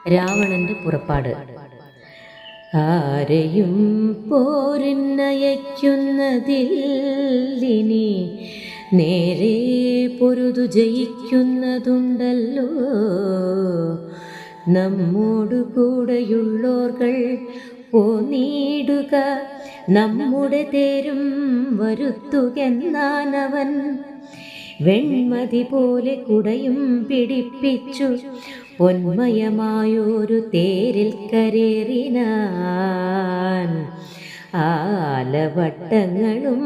രാവണന്റെ പുറപ്പാട്. ആരെയും പോരിനയക്കുന്നതില്ലിനി നേരെ പൊരുതു ജയിക്കുന്നതുണ്ടല്ലോ. നമ്മോടു കൂടെയുള്ളോർകൾ പോന്നീടുക, നമ്മുടെ തേരും വരുത്തുകെന്നാനവൻ. വെൺമതി പോലെ കുടയും പിടിപ്പിച്ചു പൊന്മയമായൊരു തേരിൽ കരേറിനാൻ. ആലവട്ടങ്ങളും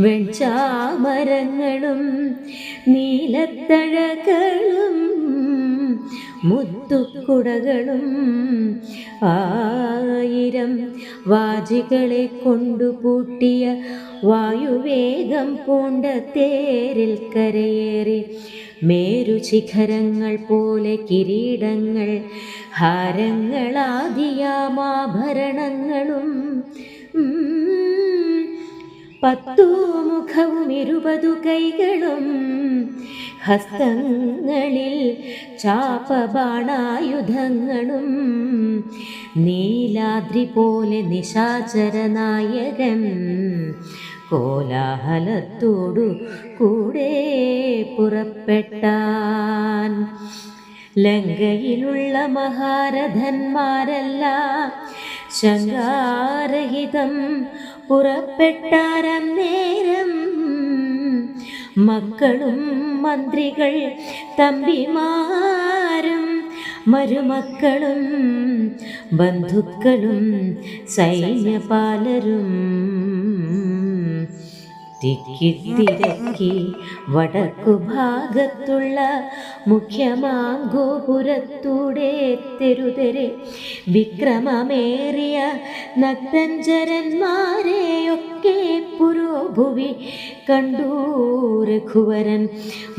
വെൺചാമരങ്ങളും നീലത്തഴകളും മുത്തുക്കുടകളും 1000 വാജികളെ കൊണ്ടു പൂട്ടിയ വായുവേഗം പൂണ്ട തേരിൽ കരയേറി. മേരുശിഖരങ്ങൾ പോലെ കിരീടങ്ങൾ, ഹാരങ്ങളാദിയാമാഭരണങ്ങളും 10 മുഖവും 20 കൈകളും, ഹസ്തങ്ങളിൽ ചാപബാണായുധങ്ങളും. നീലാദ്രി പോലെ നിശാചരനായകൻ കോലാഹലത്തോടു കൂടെ പുറപ്പെട്ടാൻ. ലങ്കയിലുള്ള മഹാരഥന്മാരെല്ലാം ശങ്കാരഹിതം പുറപ്പെട്ടാരന്നേരം. മക്കളും മന്ത്രികൾ തമ്പിമാരും മരുമക്കളും ബന്ധുക്കളും സൈന്യപാലരും തിക്കിത്തിരക്കി വടക്കു ഭാഗത്തുള്ള മുഖ്യമാഗോപുരത്തൂടെ തെരുതെരെ വിക്രമമേറിയ നക്തഞ്ചരന്മാരെയൊക്കെ പുരോഭുവി കണ്ടു രഘുവരൻ.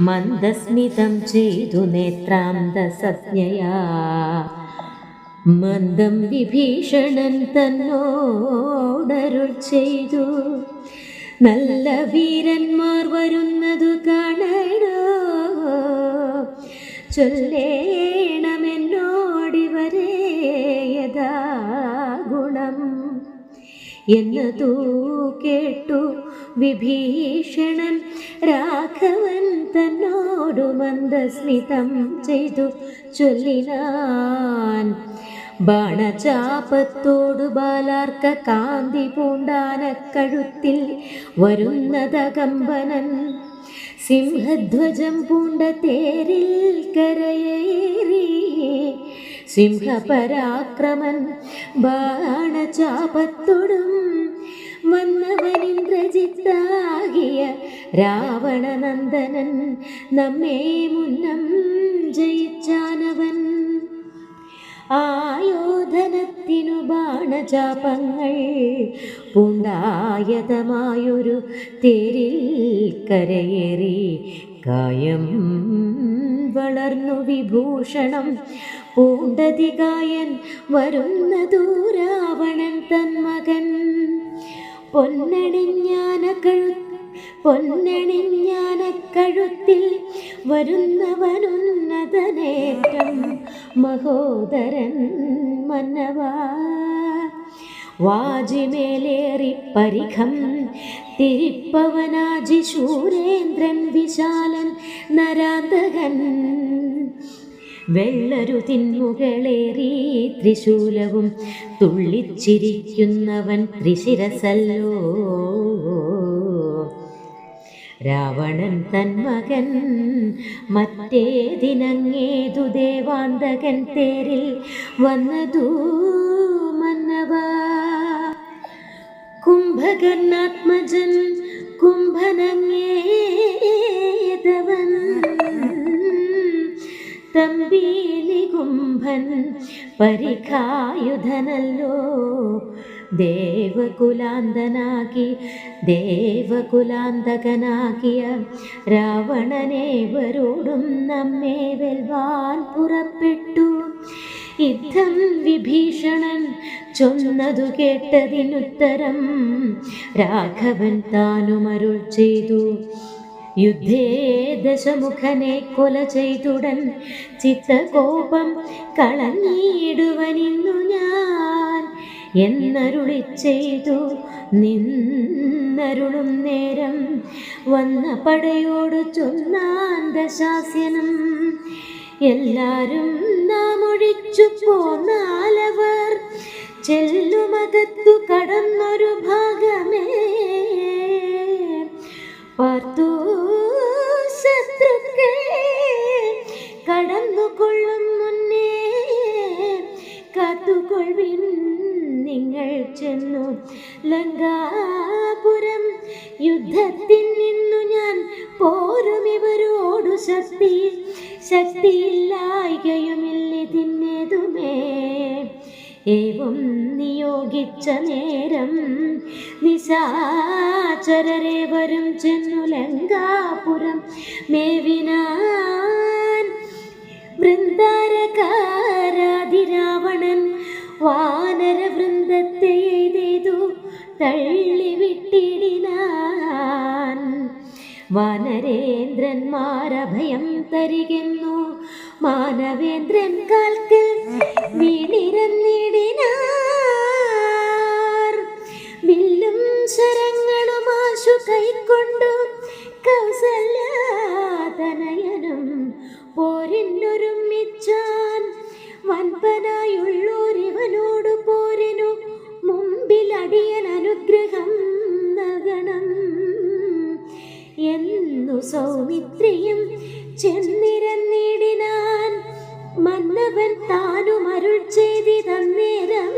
മന്ദസ്മിതം ചെയ്തു നേത്രാന്തസജ്ഞയാ മന്ദം വിഭീഷണൻ തന്നോടരുൾ ചെയ്തു. നല്ല വീരന്മാർ വരുന്നതു കാണടോ, ചൊല്ലേണമെന്നോടിവരെ യഥാ ഗുണം എന്നതു കേട്ടു വിഭീഷണൻ. രാഘവൻ തന്നോടു മന്ദസ്മിതം ചെയ്തു ചൊല്ലിനാൻ. ബാണചാപത്തോടു ബാലാർക്ക കാന്തി പൂണ്ടാനക്കഴുത്തിൽ വരുന്നതകമ്പനൻ. സിംഹധ്വജം പൂണ്ട തേരിൽ കരയേറി സിംഹപരാക്രമൻ. ബാണചാപത്തോടും വന്നവനിന്ദ്രജിത്താകിയ രാവണനന്ദനൻ. നമ്മെ മുന്നം ജയിച്ചാനവൻ. ആയോധനത്തിനു ബാണചാപങ്ങൾ പൂണ്ടായതമായൊരു തേരിൽ കരയേറി. കായം വളർന്നു വിഭൂഷണം പൂണ്ടതികായൻ വരുന്നതു രാവണൻ തന്മകൻ. പൊന്നണിഞ്ഞാനക്കഴുത്തിൽ വരുന്നവനുന്നതനേറ്റം മഹോദരൻ മന്നവാ. വാജിമേലേറി പരിഖം തിരിപ്പവനാജി ശൂരേന്ദ്രൻ വിശാലൻ നരാന്തകൻ. വെള്ളരു തിന്മുകളേറി ത്രിശൂലവും തുള്ളിച്ചിരിക്കുന്നവൻ ത്രിശിരസല്ലോ. രാവണൻ തന്മകൻ മറ്റേതിനങ്ങേതു ദേവാന്തകൻ തേരിൽ വന്നതു മന്നവാ. കുംഭകർണാത്മജൻ കുംഭനങ്ങേതവൻ തമ്പീലി കുംഭൻ പരിഖായുധനല്ലോ. ദേവകുലാന്തകനാകിയ രാവണനേവരോടും നമ്മെ വെൽവാൻ പുറപ്പെട്ടു. യുദ്ധം വിഭീഷണൻ ചൊന്നതു കേട്ടതിനുത്തരം രാഘവൻ താനുമരുൾ ചെയ്തു. യുദ്ധേ ദശമുഖനെ കൊല ചെയ്തുടൻ ചിത്തകോപം കളഞ്ഞിടുവനിന്നു ഞാൻ എന്നരുളി ചെയ്തു. നിന്നരുളും നേരം വന്ന പടയോട് ചൊന്നാൻ ദശാസ്യനും. എല്ലാരും നാം ഒഴിച്ചു പോന്നാലവർ ചെല്ലുമകത്തു കടന്നൊരു ഭാഗമേ പാർത്തു ശത്രുക്കൾ കടന്നുകൊള്ളും മുന്നേ കാത്തുകൊള്ളിൻ നിങ്ങൾ ചെന്നു ലങ്കാപുരം. യുദ്ധത്തിൽ നിന്നു ഞാൻ പോരും ഇവരോടു ശക്തിയില്ലായ്കയുമില്ലിതിന്നേതുമേ. ഏവം നിയോഗിച്ച നേരം നിശാചരരെ വരും ചെന്നു ലങ്കാപുരം മേവിനാൻ. വൃന്ദാരകാരാതിരാവണൻ വാനരവൃന്ദത്തെ എയ്തു തള്ളിവിട്ടിടിനാൻ. വാനരേന്ദ്രന്മാരഭയം തരികെന്നു മാനവേന്ദ്രൻ കാൽക്കൽ വീണിരന്നിടിനാർ. വില്ലും ശരങ്ങളുമാശു കൈക്കൊണ്ടു കൗസല്യാതനയനും പോരിനൊരുമിച്ചാൻ. വൻപനായുള്ളോരിവനോട് പോരിനു മുമ്പിൽ അടിയൻ അനുഗ്രഹം നൽകണം എന്നു സൗമിത്രിയും ചെന്നിരന്നിടിനാൻ. മന്നവൻ താനും അരുൾ ചെയ്തിതന്നേരം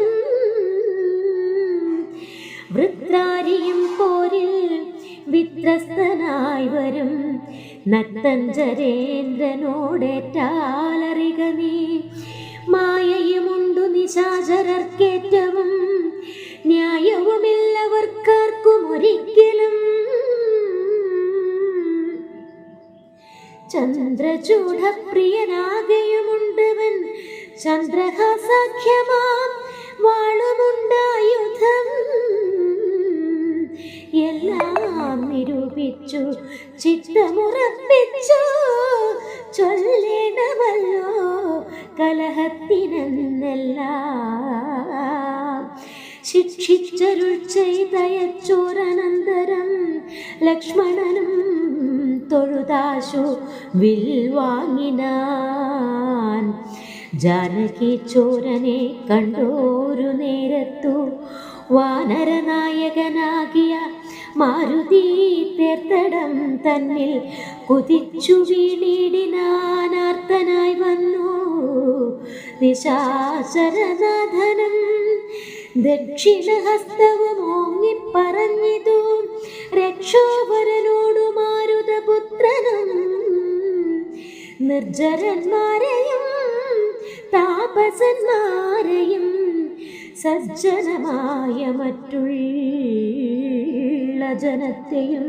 വൃത്രാരിയും പോരിൽ വിത്രസ്തനായി വരും നത്തഞ്ചരേന്ദ്രനോടേറ്റാലറിക നീ. മായയുമുണ്ടു നിശാചരർക്കേറ്റവും ന്യായവുമില്ലവർക്കാർക്കും ഒരിക്കലും. ചന്ദ്രചൂഢപ്രിയനാകയുമുണ്ടവൻ ചന്ദ്രഹാസാഖ്യമാം വാളുമുണ്ടായുധം. എല്ലാം നിരൂപിച്ചു ചിത്തമുറപ്പിച്ചു ചൊല്ലേണമല്ലോ കലഹത്തിനെന്നെല്ലാം. ശിക്ഷിച്ചരുൾ ചെയ്തയച്ചോരനന്തരം ലക്ഷ്മണനും തൊഴുതാശു വിൽ വാങ്ങിനാൻ. ജാനകി ചോരനെ കണ്ടോരു നേരത്തു വാനരനായകനാകിയ മാരുതി തേർത്തടം തന്നിൽ കുതിച്ചു വീണിടിനാനാർത്തനായി വന്നു നിശാചരനാഥനും. ദക്ഷിണഹസ്തവും ഓങ്ങിപ്പറഞ്ഞിതു രക്ഷോവരനോടു മാരുതപുത്രനും. നിർജ്ജരന്മാരെയും താപസന്മാരെയും സജ്ജനമായ മറ്റുള്ള ജനത്തെയും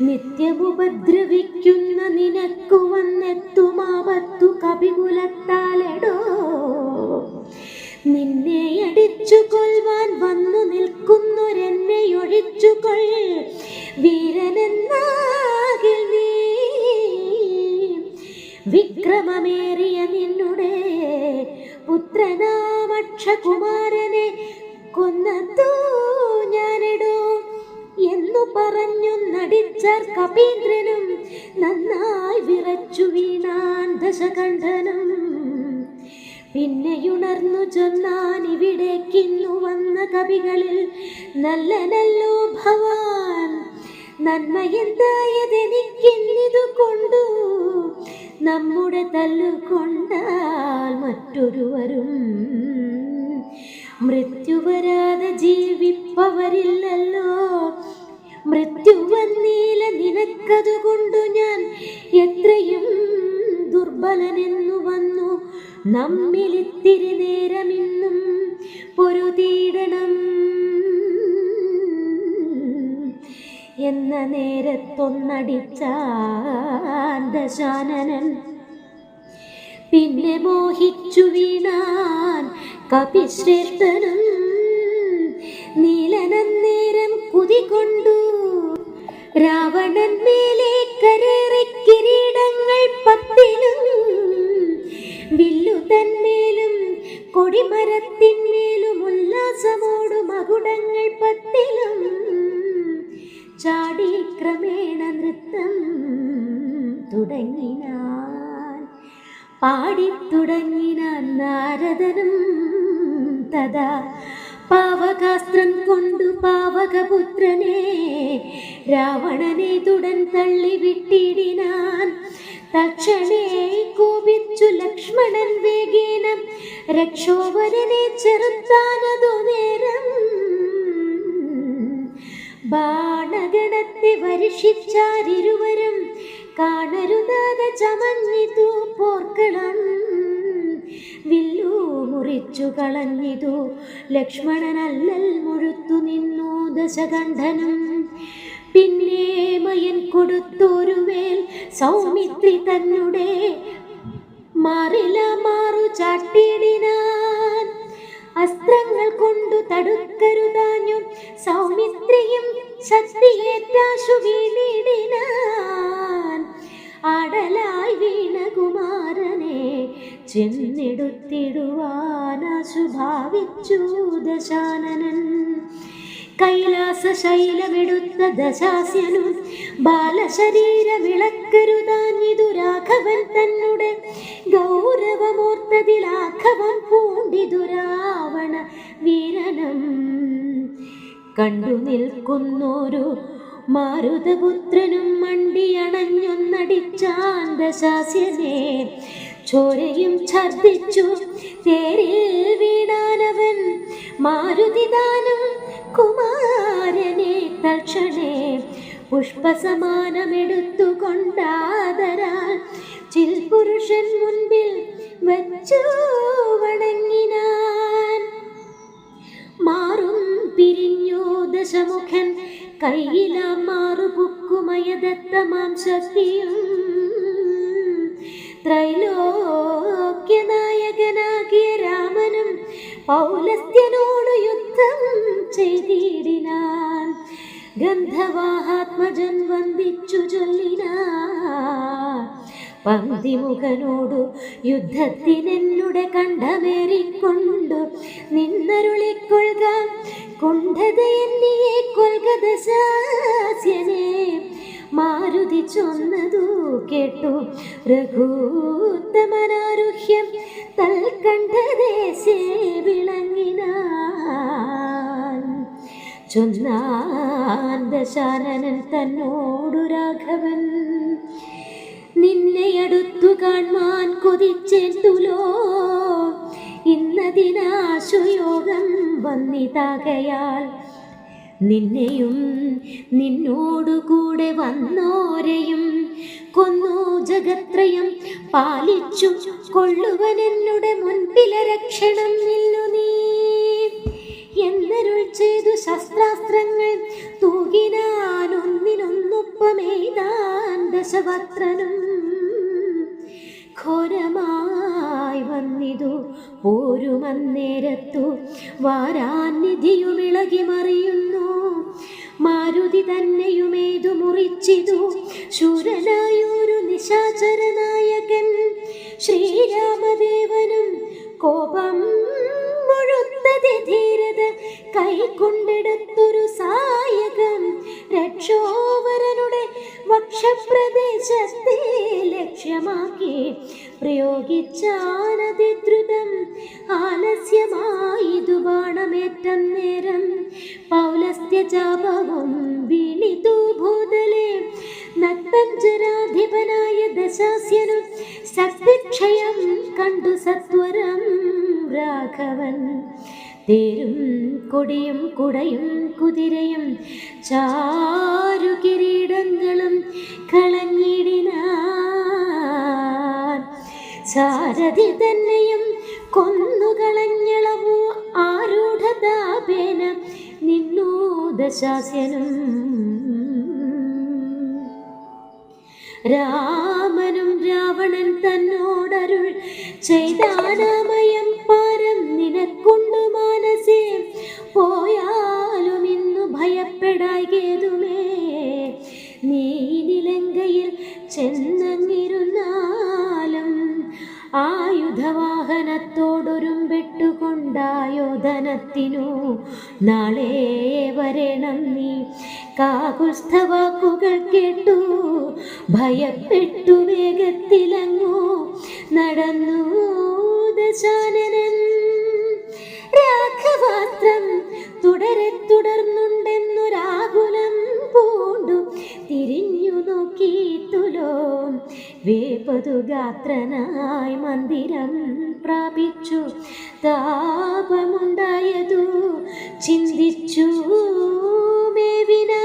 നിത്യമുപദ്രവിക്കുന്ന നിനക്കു വന്നെത്തുമാപത്തു കപികുലത്താലെടോ. നിന്നെ അടിച്ചു കൊൽവാൻ വന്നു നിൽക്കുന്നൊരെന്നെ ഒഴിച്ചുകൊൾ വീരനെന്നാകിൽ നീ. വിക്രമമേറിയ നിന്നുടെ പുത്രനാമക്ഷകുമാരനെ കൊന്നത്തു ഞാനെടോ എന്നു പറഞ്ഞു നടിച്ചാർ കപീന്ദ്രനും. നന്നായി വിറച്ചു വീണാൻ ദശകണ്ഠനും. പിന്നെയുണർന്നു ചൊന്നാൻ ഇവിടേക്കിന്നു വന്ന കവികളിൽ നല്ലനല്ലോ ഭവാൻ. നന്മയെന്തായതെനിക്കിന്നിതു കൊണ്ടു നമ്മുടെ തല്ലുകൊണ്ടാൽ മറ്റൊരുവരും മൃത്യു വരാതെ ജീവിപ്പവരില്ലല്ലോ. മൃത്യു വന്നീല നിനക്കതുകൊണ്ടു ഞാൻ എത്രയും ദുർബലനെന്നു വന്നു. നമ്മിലിത്തിരി നേരമിന്നും പൊരുതീടണം എന്ന നേരത്തൊന്നടിച്ചാൻ ദശാനനൻ. പിന്നെ മോഹിച്ചു വീണാൻ കപിശ്രേഷ്ഠനും. ഇന്ദ്രനന്നേരം കുതികൊണ്ടു രാവണൻ മേലെ കരേറി കിരീടങ്ങൾ 10 വില്ലു തന്മേലും കൊടിമരത്തിന്മേലും ഉല്ലാസമോടു മകുടങ്ങൾ 10 ചാടി ക്രമേണ നൃത്തം തുടങ്ങിനാൻ പാടിത്തുടങ്ങിനാൻ നാരദനും തഥാ പാവകാസ്ത്രം കൊണ്ടു പാവകപുത്രനെ രാവണനെ തുടൻ തള്ളിവിട്ടിടിനാൻ തക്ഷണേ കോപിച്ചു ലക്ഷ്മണൻ വേഗേന രക്ഷോവരനെ ചെറുത്താനതു നേരം ബാണഗണത്തെ വർഷിച്ചാരിരുവരും കാണരുതാതെ ചമഞ്ഞിതു പോർക്കളം വില്ലു മുറിച്ചു കളഞ്ഞിതു ലക്ഷ്മണനല്ലൽ മുഴുത്തു നിന്നു ദശകണ്ഠനും പിന്നെ മയൻ കൊടുത്തൊരു വേൽ സൗമിത്രി തന്നെ മാറില മാറു ചാട്ടിയിടിനാൻ അസ്ത്രങ്ങൾ കൊണ്ടു തടുക്കരുതാഞ്ഞു സൗമിത്രിയും ശക്തിയേറ്റാശു വീണിടിനാൻ ആടലായി വീണ കുമാരനെ ചെന്നെടുത്തിടുവാനാശു ഭാവിച്ചു ദശാനനൻ കൈലാസ ശൈലമെടുത്ത ദശാസ്യനും ബാലശരീരമിളക്കരുതാഞ്ഞിതു രാഘവൻ തന്നെ ഗൗരവമോർത്തതിലാഘവം പൂണ്ടിതു രാവണ വീരനം കണ്ടു നിൽക്കുന്നൊരു മാരുതപുത്രനും മണ്ടിയണഞ്ഞൊന്നടിച്ചാൻ ദശാസ്യനെ ചോരയും ഛർദിച്ചു തേരിൽ വീണാനവൻ മാരുതിദാനം കുമാരനെ തക്ഷണേ പുഷ്പസമാനമെടുത്തു കൊണ്ടാദരാൽ ചിൽപുരുഷൻ മുൻപിൽ വച്ചു വണങ്ങിനാൻ മാറും പിരിഞ്ഞു ദശമുഖൻ കയ്യില മാറുപുക്കുമയദത്തമാം ശക്തിയും ത്രൈലോക്യനായകനാകിയ രാമനും പൗലസ്ത്യനോടു യുദ്ധം ചെയ്തിടിനാൻ ഗന്ധവാഹാത്മജൻ വന്ദിച്ചു ചൊല്ലിനാൻ പന്തിമുഖനോടു യുദ്ധത്തിനെന്നുടെ കണ്ഠമേറിക്കൊണ്ടു നിന്നരുളിക്കൊള്ളുക കുണ്ഠതയെന്നിയെ കൊൽക ദശാസ്യനെ മാരുതി ചൊന്നതു കേട്ടു രഘൂത്തമനാരുഹ്യം തൽകണ്ഠദേശേ വിളങ്ങിനാൻ ചൊന്നാൻ ദശാനനൻ തന്നോടു രാഘവൻ നിന്നെ അടുത്തു കാൺമാൻ കൊതിച്ചെത്തുലോ ഇന്നതിനാശുയോഗം വന്നിതാകയാൽ നിന്നെയും നിന്നോടുകൂടെ വന്നോരെയും കൊന്നു ജഗത്രയം പാലിച്ചു കൊള്ളുവനെന്നുടെ മുൻപിലെ രക്ഷണം നില്ലു നീ എന്നരുൾ ചെയ്തു ശസ്ത്രാസ്ത്രങ്ങൾ തൂകിനാനൊന്നിനൊന്നൊപ്പമെയ്താൻ ദശവക്ത്രനും ഘോരമായി വന്നിതു പോരുമന്നേരത്തു വാരാനിധിയുമിളകി മറിയുന്നു മാരുതി തന്നെയുമേതു മുറിച്ചിതു ശൂരനായൊരു നിശാചരനായകൻ ശ്രീരാമദേവനും കോപം മുഴുത്തതി ധീരത കൈക്കൊണ്ടെടുത്തൊരു സായകം രക്ഷോവരനുടെ വക്ഷപ്രദേശത്തെ ലക്ഷ്യമാക്കി പ്രയോഗിച്ചാനതിദ്രുതം ആലസ്യമായിതു ബാണമേറ്റന്നേരം പൗലസ്ത്യചാപവും വീണിതു ഭൂതലേ നക്തഞ്ജരാധിപനായ ദശാസ്യനു ശക്തിക്ഷയം കണ്ടു സത്വരം രാഘവൻ തേരും കൊടിയും കുടയും കുതിരയും ചാരുകിരീടങ്ങളും കളഞ്ഞിടിനാൻ സാരഥി തന്നെയും കൊന്നുകളഞ്ഞളവു ആരൂഢതാപേന നിന്നു ദശാസ്യനും രാമനും രാവണൻ തന്നോടരുൾ ചെയ്താനാമയം പാരം നിനക്കൊണ്ടു മാനസേ പോയാലും കേടായതുമേ നീ നിലങ്കയിൽ ചെന്നങ്ങിരുന്നാലും ആയുധവാഹനത്തോടൊരുമ്പെട്ടുകൊണ്ടായോ ധനത്തിനു നാളെ വരണം നീ കാകുസ്ഥവാക്കുകൾ കേട്ടു ഭയപ്പെട്ടു വേഗത്തിലങ്ങോ നടന്നു ദശാനനൻ രാഘവാസ്ത്രം തുടർന്നുണ്ടെന്നു രാകുലം പൂണ്ടു തിരിഞ്ഞു നോക്കി തുലോം വേപതുഗാത്രനായി മന്ദിരം പ്രാപിച്ചു താപമുണ്ടായതു ചിന്തിച്ചു മേവിനാ